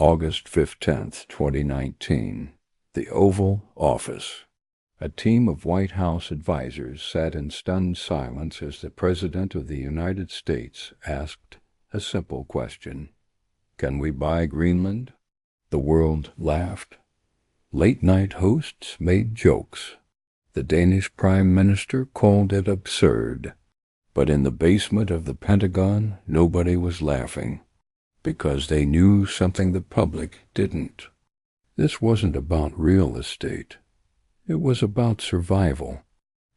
August 15th, 2019. The Oval Office. A team of White House advisors sat in stunned silence as the President of the United States asked a simple question. Can we buy Greenland? The world laughed. Late-night hosts made jokes. The Danish Prime Minister called it absurd. But in the basement of the Pentagon, nobody was laughing, because they knew something the public didn't. This wasn't about real estate. It was about survival.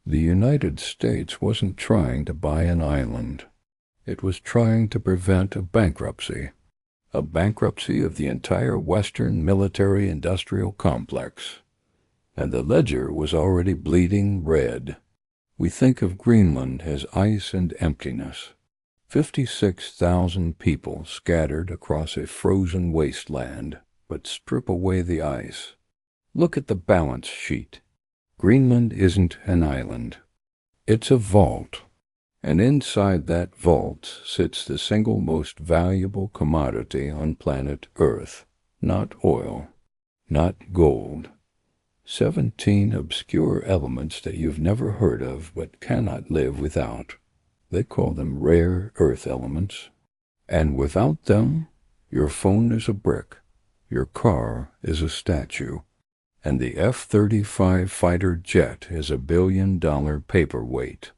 The United States wasn't trying to buy an island. It was trying to prevent a bankruptcy of the entire Western military-industrial complex. And the ledger was already bleeding red. We think of Greenland as ice and emptiness. 56,000 people scattered across a frozen wasteland, but strip away the ice. Look at the balance sheet. Greenland isn't an island. It's a vault. And inside that vault sits the single most valuable commodity on planet Earth. Not oil, not gold. 17 obscure elements that you've never heard of but cannot live without. They call them rare earth elements. And without them, your phone is a brick, your car is a statue, and the F-35 fighter jet is a billion-dollar paperweight.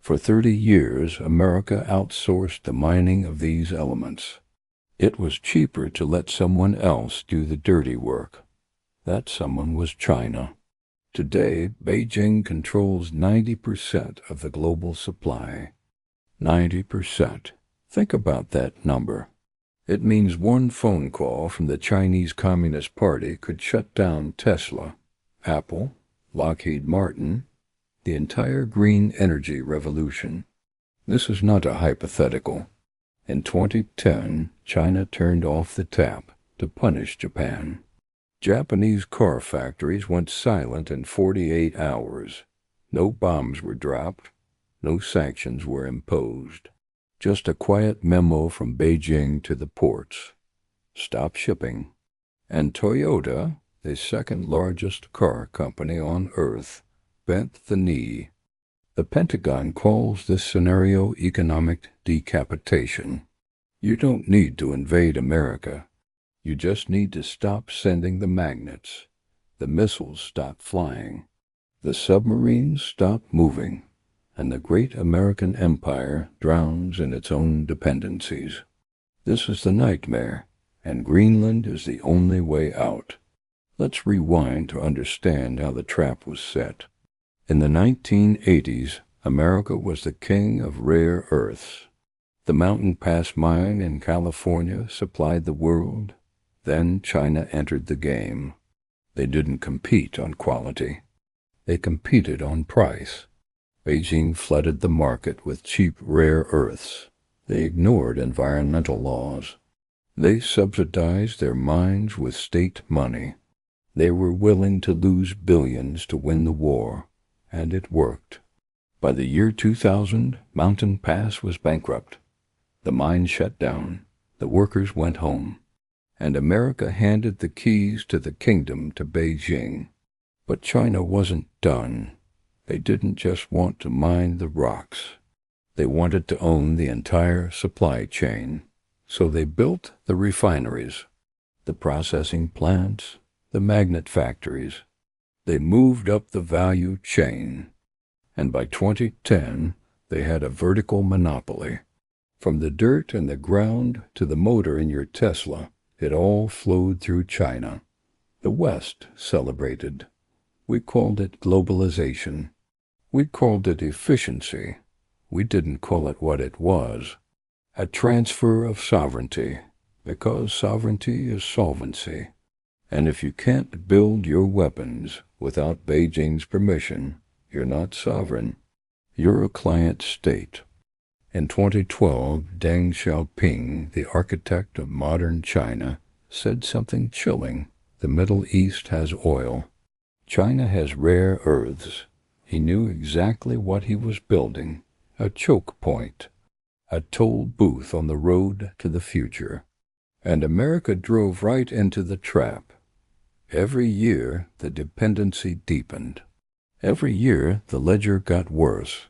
For 30 years, America outsourced the mining of these elements. It was cheaper to let someone else do the dirty work. That someone was China. Today, Beijing controls 90% of the global supply. 90%. Think about that number. It means one phone call from the Chinese Communist Party could shut down Tesla, Apple, Lockheed Martin, the entire green energy revolution. This is not a hypothetical. In 2010, China turned off the tap to punish Japan. Japanese car factories went silent in 48 hours. No bombs were dropped. No sanctions were imposed. Just a quiet memo from Beijing to the ports. Stop shipping. And Toyota, the second largest car company on Earth, bent the knee. The Pentagon calls this scenario economic decapitation. You don't need to invade America. You just need to stop sending the magnets. The missiles stop flying. The submarines stop moving. And the great American empire drowns in its own dependencies. This is the nightmare, and Greenland is the only way out. Let's rewind to understand how the trap was set. In the 1980s, America was the king of rare earths. The Mountain Pass mine in California supplied the world. Then China entered the game. They didn't compete on quality. They competed on price. Beijing flooded the market with cheap rare earths. They ignored environmental laws. They subsidized their mines with state money. They were willing to lose billions to win the war, and it worked. By the year 2000, Mountain Pass was bankrupt. The mine shut down. The workers went home. And America handed the keys to the kingdom to Beijing. But China wasn't done. They didn't just want to mine the rocks. They wanted to own the entire supply chain. So they built the refineries, the processing plants, the magnet factories. They moved up the value chain. And by 2010, they had a vertical monopoly. From the dirt in the ground to the motor in your Tesla, it all flowed through China. The West celebrated. We called it globalization. We called it efficiency. We didn't call it what it was. A transfer of sovereignty, because sovereignty is solvency. And if you can't build your weapons without Beijing's permission, you're not sovereign. You're a client state. In 2012, Deng Xiaoping, the architect of modern China, said something chilling. The Middle East has oil. China has rare earths. He knew exactly what he was building. A choke point. A toll booth on the road to the future. And America drove right into the trap. Every year, the dependency deepened. Every year, the ledger got worse.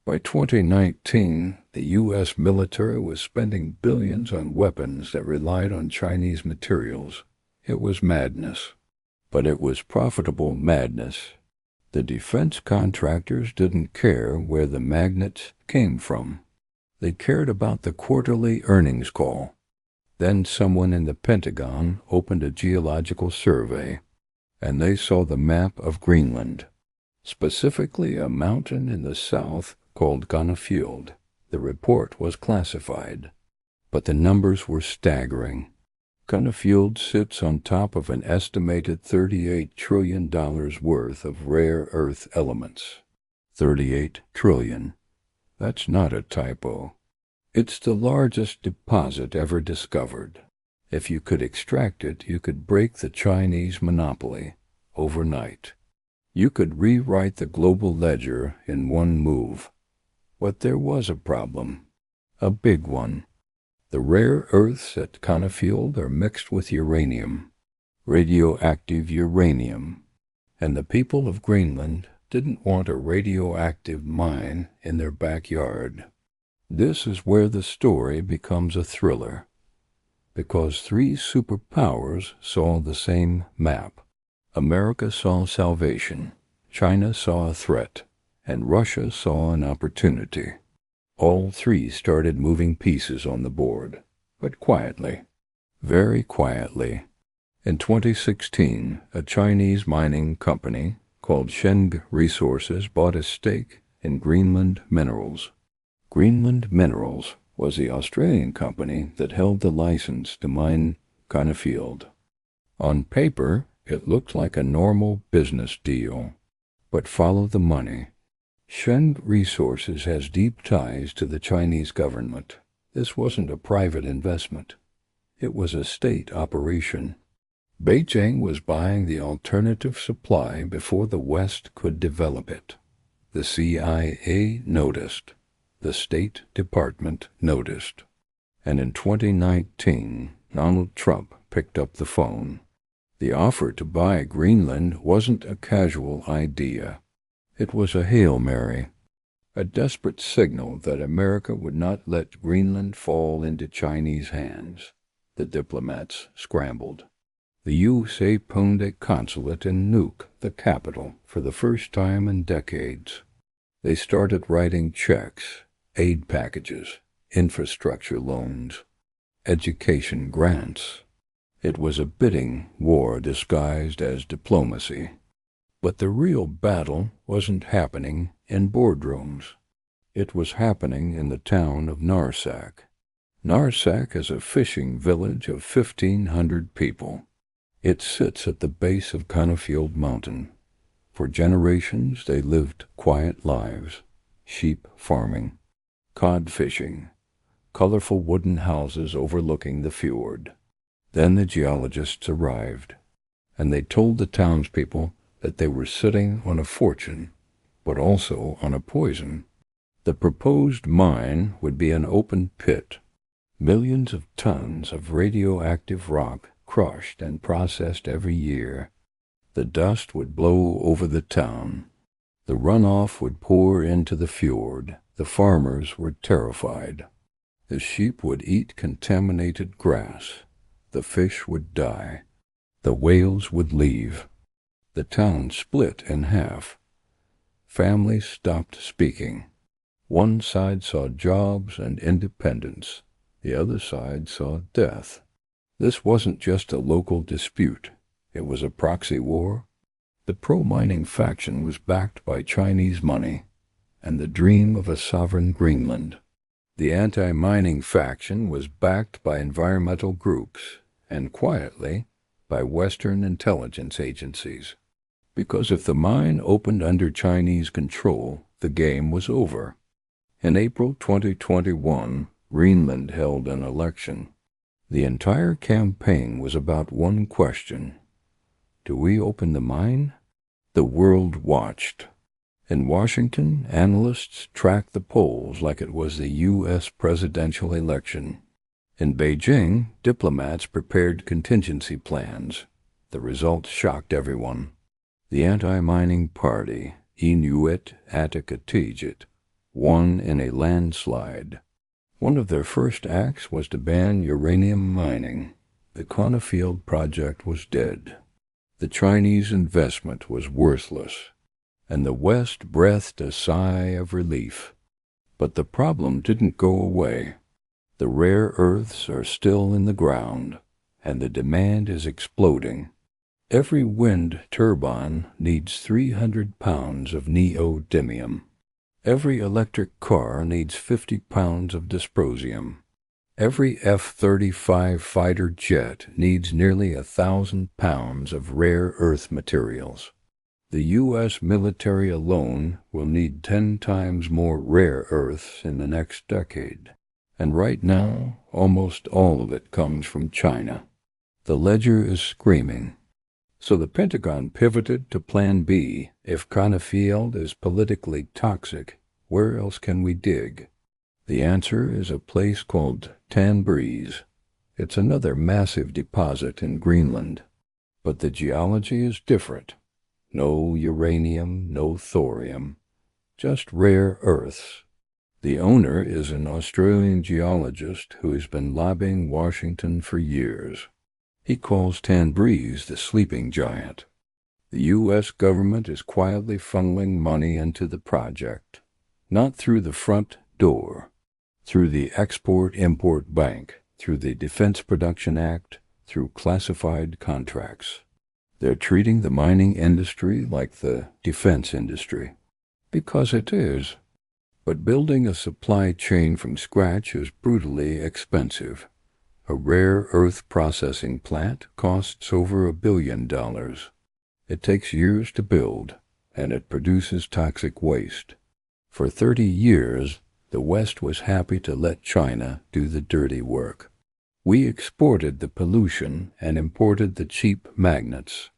By 2019, the U.S. military was spending billions on weapons that relied on Chinese materials. It was madness. But it was profitable madness. The defense contractors didn't care where the magnets came from. They cared about the quarterly earnings call. Then someone in the Pentagon opened a geological survey, and they saw the map of Greenland, specifically a mountain in the south called Kvanefjeld. The report was classified, but the numbers were staggering. Kvanefjeld sits on top of an estimated $38 trillion worth of rare earth elements. 38 trillion. That's not a typo. It's the largest deposit ever discovered. If you could extract it, you could break the Chinese monopoly overnight. You could rewrite the global ledger in one move. But there was a problem, a big one. The rare earths at Kvanefjeld are mixed with uranium, radioactive uranium, and the people of Greenland didn't want a radioactive mine in their backyard. This is where the story becomes a thriller, because three superpowers saw the same map. America saw salvation, China saw a threat, and Russia saw an opportunity. All three started moving pieces on the board, but quietly, very quietly. In 2016, a Chinese mining company called Sheng Resources bought a stake in Greenland Minerals. Greenland Minerals was the Australian company that held the license to mine Kvanefjeld. On paper, it looked like a normal business deal, but follow the money. Sheng Resources has deep ties to the Chinese government. This wasn't a private investment. It was a state operation. Beijing was buying the alternative supply before the West could develop it. The CIA noticed. The State Department noticed. And in 2019, Donald Trump picked up the phone. The offer to buy Greenland wasn't a casual idea. It was a Hail Mary, a desperate signal that America would not let Greenland fall into Chinese hands. The diplomats scrambled. The U.S. opened a consulate in Nuuk, the capital, for the first time in decades. They started writing checks, aid packages, infrastructure loans, education grants. It was a bidding war disguised as diplomacy. But the real battle wasn't happening in boardrooms. It was happening in the town of Narsak. Narsak is a fishing village of 1,500 people. It sits at the base of Kvanefjeld Mountain. For generations they lived quiet lives, sheep farming, cod fishing, colorful wooden houses overlooking the fjord. Then the geologists arrived, and they told the townspeople that they were sitting on a fortune, but also on a poison. The proposed mine would be an open pit, millions of tons of radioactive rock crushed and processed every year. The dust would blow over the town. The runoff would pour into the fjord. The farmers were terrified. The sheep would eat contaminated grass. The fish would die. The whales would leave. The town split in half. Families stopped speaking. One side saw jobs and independence. The other side saw death. This wasn't just a local dispute. It was a proxy war. The pro-mining faction was backed by Chinese money and the dream of a sovereign Greenland. The anti-mining faction was backed by environmental groups and quietly by Western intelligence agencies. Because if the mine opened under Chinese control, the game was over. In April 2021, Greenland held an election. The entire campaign was about one question. Do we open the mine? The world watched. In Washington, analysts tracked the polls like it was the U.S. presidential election. In Beijing, diplomats prepared contingency plans. The results shocked everyone. The anti-mining party, Inuit Ataqatigiit, won in a landslide. One of their first acts was to ban uranium mining. The Kvanefjeld project was dead. The Chinese investment was worthless, and the West breathed a sigh of relief. But the problem didn't go away. The rare earths are still in the ground, and the demand is exploding. Every wind turbine needs 300 pounds of neodymium. Every electric car needs 50 pounds of dysprosium. Every F-35 fighter jet needs nearly 1,000 pounds of rare earth materials. The U.S. military alone will need 10 times more rare earths in the next decade. And right now, almost all of it comes from China. The ledger is screaming. So the Pentagon pivoted to Plan B. If Kvanefjeld is politically toxic, where else can we dig? The answer is a place called Tanbreeze. It's another massive deposit in Greenland. But the geology is different. No uranium, no thorium, just rare earths. The owner is an Australian geologist who has been lobbying Washington for years. He calls Tanbreeze the sleeping giant. The U.S. government is quietly funneling money into the project, not through the front door, through the Export-Import Bank, through the Defense Production Act, through classified contracts. They're treating the mining industry like the defense industry, because it is. But building a supply chain from scratch is brutally expensive. A rare earth processing plant costs over $1 billion. It takes years to build, and it produces toxic waste. For 30 years, the West was happy to let China do the dirty work. We exported the pollution and imported the cheap magnets.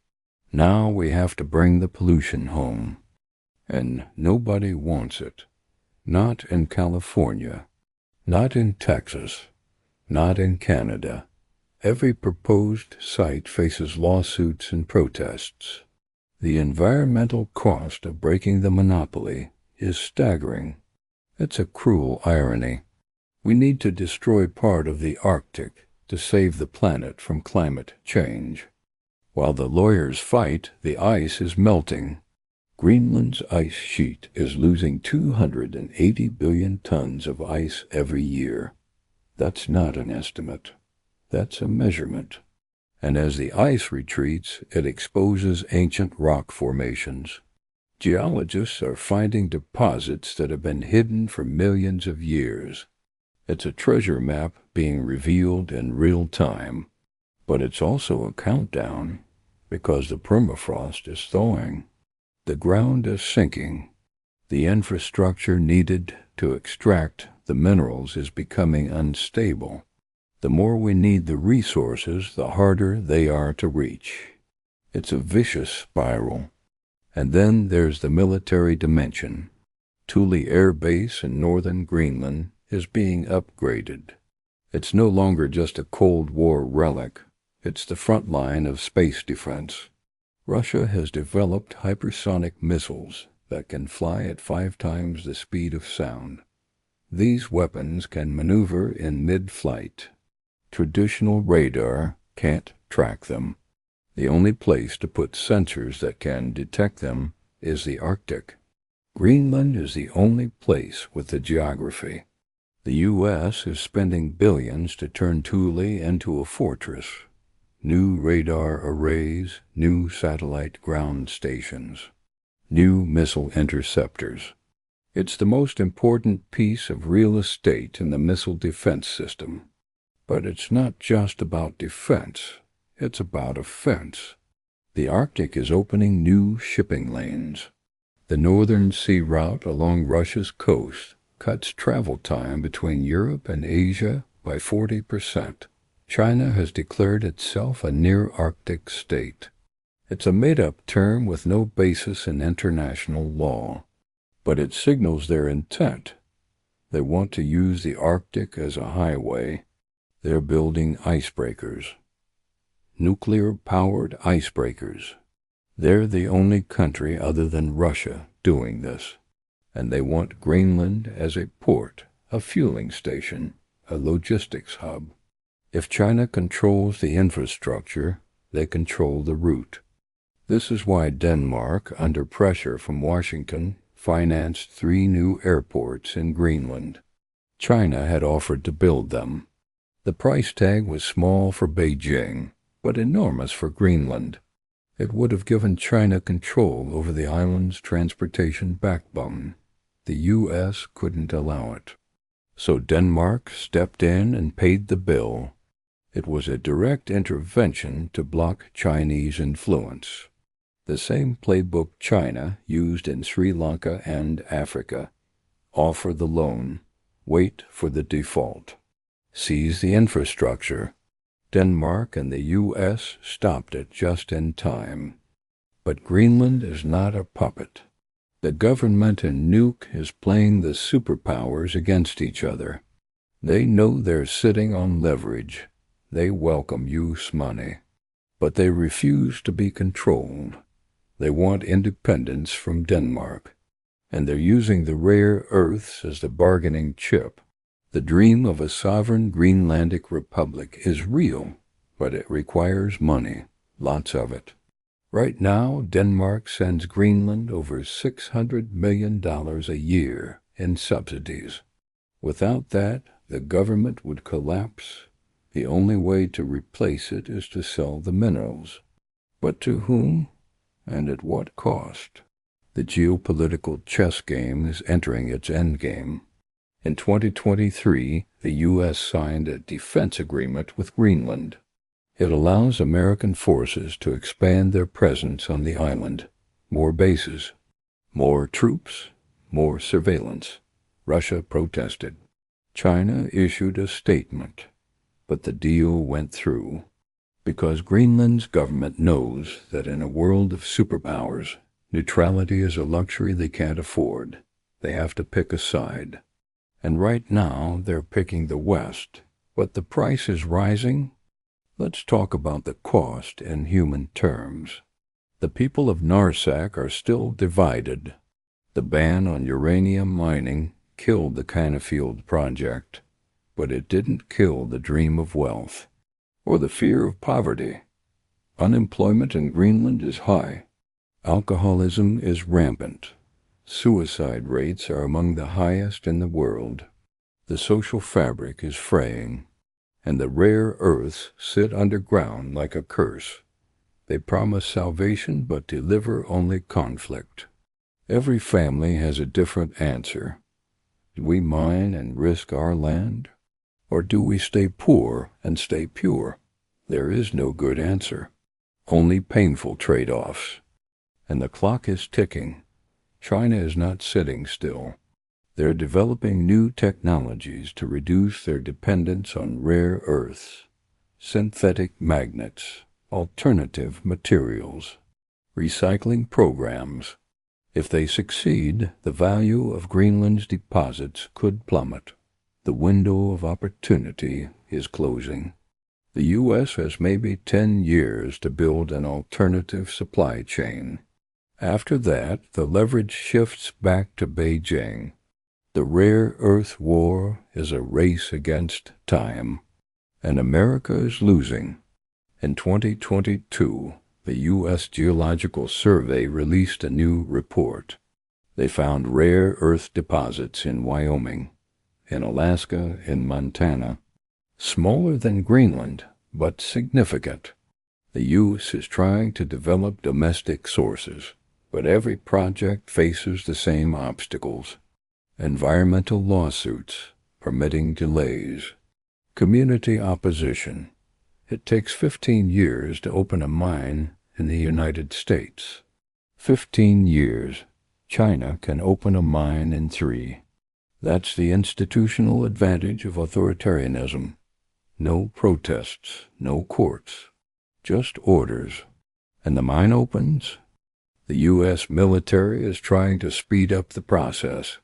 Now we have to bring the pollution home. And nobody wants it. Not in California. Not in Texas. Not in Canada. Every proposed site faces lawsuits and protests. The environmental cost of breaking the monopoly is staggering. It's a cruel irony. We need to destroy part of the Arctic to save the planet from climate change. While the lawyers fight, the ice is melting. Greenland's ice sheet is losing 280 billion tons of ice every year. That's not an estimate. That's a measurement. And as the ice retreats, it exposes ancient rock formations. Geologists are finding deposits that have been hidden for millions of years. It's a treasure map being revealed in real time. But it's also a countdown, because the permafrost is thawing. The ground is sinking. The infrastructure needed to extract the minerals is becoming unstable. The more we need the resources, the harder they are to reach. It's a vicious spiral. And then there's the military dimension. Thule Air Base in northern Greenland is being upgraded. It's no longer just a Cold War relic. It's the front line of space defense. Russia has developed hypersonic missiles that can fly at 5 times the speed of sound. These weapons can maneuver in mid-flight. Traditional radar can't track them. The only place to put sensors that can detect them is the Arctic. Greenland is the only place with the geography. The U.S. is spending billions to turn Thule into a fortress. New radar arrays, new satellite ground stations, new missile interceptors. It's the most important piece of real estate in the missile defense system. But it's not just about defense. It's about offense. The Arctic is opening new shipping lanes. The northern sea route along Russia's coast cuts travel time between Europe and Asia by 40%. China has declared itself a near-Arctic state. It's a made-up term with no basis in international law, but it signals their intent. They want to use the Arctic as a highway. They're building icebreakers. Nuclear-powered icebreakers. They're the only country other than Russia doing this. And they want Greenland as a port, a fueling station, a logistics hub. If China controls the infrastructure, they control the route. This is why Denmark, under pressure from Washington, financed 3 new airports in Greenland. China had offered to build them. The price tag was small for Beijing, but enormous for Greenland. It would have given China control over the island's transportation backbone. The U.S. couldn't allow it. So Denmark stepped in and paid the bill. It was a direct intervention to block Chinese influence. The same playbook China used in Sri Lanka and Africa. Offer the loan. Wait for the default. Seize the infrastructure. Denmark and the U.S. stopped it just in time. But Greenland is not a puppet. The government in Nuuk is playing the superpowers against each other. They know they're sitting on leverage. They welcome U.S. money. But they refuse to be controlled. They want independence from Denmark. And they're using the rare earths as the bargaining chip. The dream of a sovereign Greenlandic republic is real, but it requires money, lots of it. Right now, Denmark sends Greenland over $600 million a year in subsidies. Without that, the government would collapse. The only way to replace it is to sell the minerals. But to whom, and at what cost? The geopolitical chess game is entering its endgame. In 2023, the U.S. signed a defense agreement with Greenland. It allows American forces to expand their presence on the island. More bases, more troops, more surveillance. Russia protested. China issued a statement, but the deal went through. Because Greenland's government knows that in a world of superpowers, neutrality is a luxury they can't afford. They have to pick a side. And right now, they're picking the West. But the price is rising. Let's talk about the cost in human terms. The people of Narsak are still divided. The ban on uranium mining killed the Kvanefjeld project, but it didn't kill the dream of wealth or the fear of poverty. Unemployment in Greenland is high. Alcoholism is rampant. Suicide rates are among the highest in the world. The social fabric is fraying, and the rare earths sit underground like a curse. They promise salvation but deliver only conflict. Every family has a different answer. Do we mine and risk our land? Or do we stay poor and stay pure? There is no good answer. Only painful trade-offs. And the clock is ticking. China is not sitting still. They're developing new technologies to reduce their dependence on rare earths, synthetic magnets, alternative materials, recycling programs. If they succeed, the value of Greenland's deposits could plummet. The window of opportunity is closing. The U.S. has maybe 10 years to build an alternative supply chain. After that, the leverage shifts back to Beijing. The rare earth war is a race against time, and America is losing. In 2022, the U.S. Geological Survey released a new report. They found rare earth deposits in Wyoming, in Alaska, in Montana. Smaller than Greenland, but significant. The U.S. is trying to develop domestic sources, but every project faces the same obstacles. Environmental lawsuits, permitting delays, community opposition. It takes 15 years to open a mine in the United States. 15 years. China can open a mine in 3. That's the institutional advantage of authoritarianism. No protests, no courts, just orders. And the mine opens. The U.S. military is trying to speed up the process.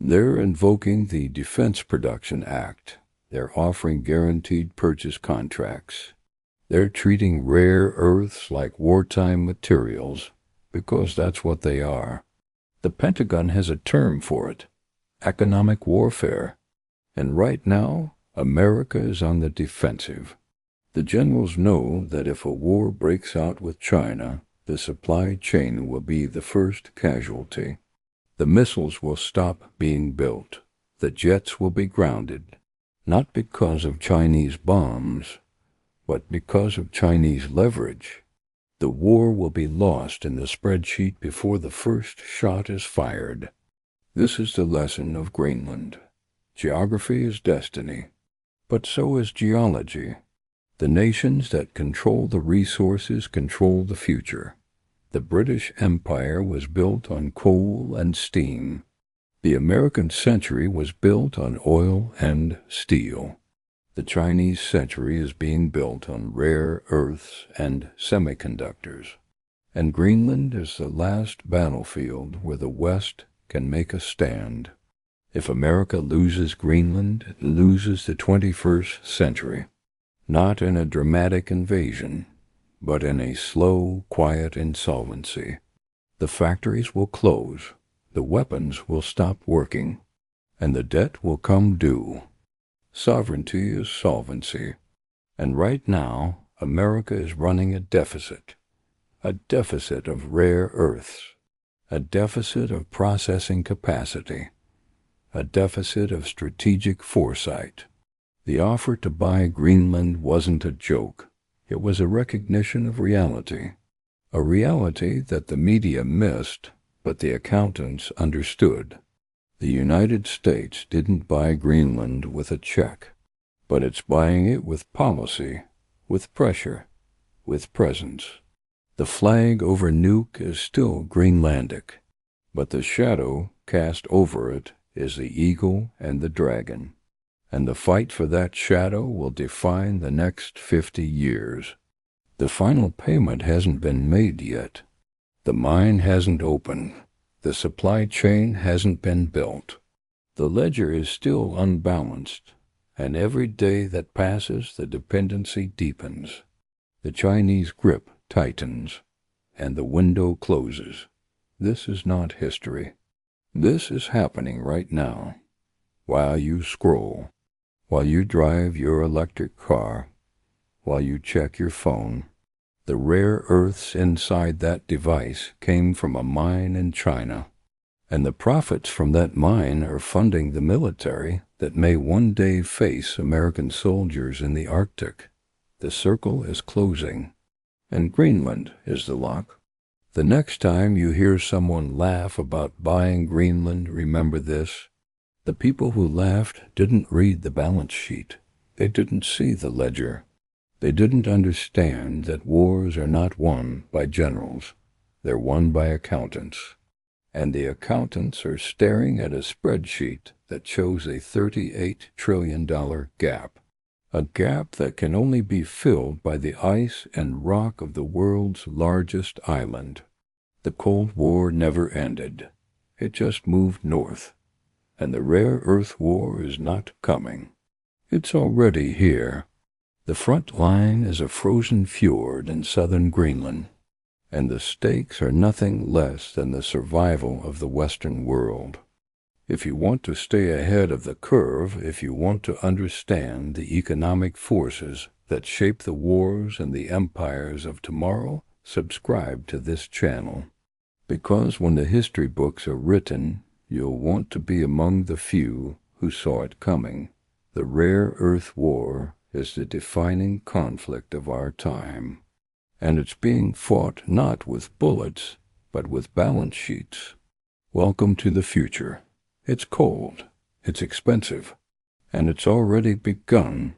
They're invoking the Defense Production Act. They're offering guaranteed purchase contracts. They're treating rare earths like wartime materials, because that's what they are. The Pentagon has a term for it: economic warfare. And right now, America is on the defensive. The generals know that if a war breaks out with China, the supply chain will be the first casualty. The missiles will stop being built. The jets will be grounded, not because of Chinese bombs, but because of Chinese leverage. The war will be lost in the spreadsheet before the first shot is fired. This is the lesson of Greenland. Geography is destiny, but so is geology. The nations that control the resources control the future. The British Empire was built on coal and steam. The American century was built on oil and steel. The Chinese century is being built on rare earths and semiconductors. And Greenland is the last battlefield where the West can make a stand. If America loses Greenland, it loses the 21st century. Not in a dramatic invasion, but in a slow, quiet insolvency. The factories will close, the weapons will stop working, and the debt will come due. Sovereignty is solvency, and right now America is running a deficit of rare earths, a deficit of processing capacity, a deficit of strategic foresight. The offer to buy Greenland wasn't a joke. It was a recognition of reality, a reality that the media missed, but the accountants understood. The United States didn't buy Greenland with a check, but it's buying it with policy, with pressure, with presence. The flag over Nuuk is still Greenlandic, but the shadow cast over it is the eagle and the dragon. And the fight for that shadow will define the next 50 years. The final payment hasn't been made yet. The mine hasn't opened. The supply chain hasn't been built. The ledger is still unbalanced, and every day that passes the dependency deepens. The Chinese grip tightens, and the window closes. This is not history. This is happening right now, while you scroll, while you drive your electric car, while you check your phone. The rare earths inside that device came from a mine in China, and the profits from that mine are funding the military that may one day face American soldiers in the Arctic. The circle is closing, and Greenland is the lock. The next time you hear someone laugh about buying Greenland, remember this: the people who laughed didn't read the balance sheet. They didn't see the ledger. They didn't understand that wars are not won by generals. They're won by accountants. And the accountants are staring at a spreadsheet that shows a $38 trillion gap. A gap that can only be filled by the ice and rock of the world's largest island. The Cold War never ended. It just moved north. And the rare earth war is not coming. It's already here. The front line is a frozen fjord in southern Greenland, and the stakes are nothing less than the survival of the Western world. If you want to stay ahead of the curve, if you want to understand the economic forces that shape the wars and the empires of tomorrow, subscribe to this channel. Because when the history books are written, you'll want to be among the few who saw it coming. The rare earth war is the defining conflict of our time, and it's being fought not with bullets, but with balance sheets. Welcome to the future. It's cold, it's expensive, and it's already begun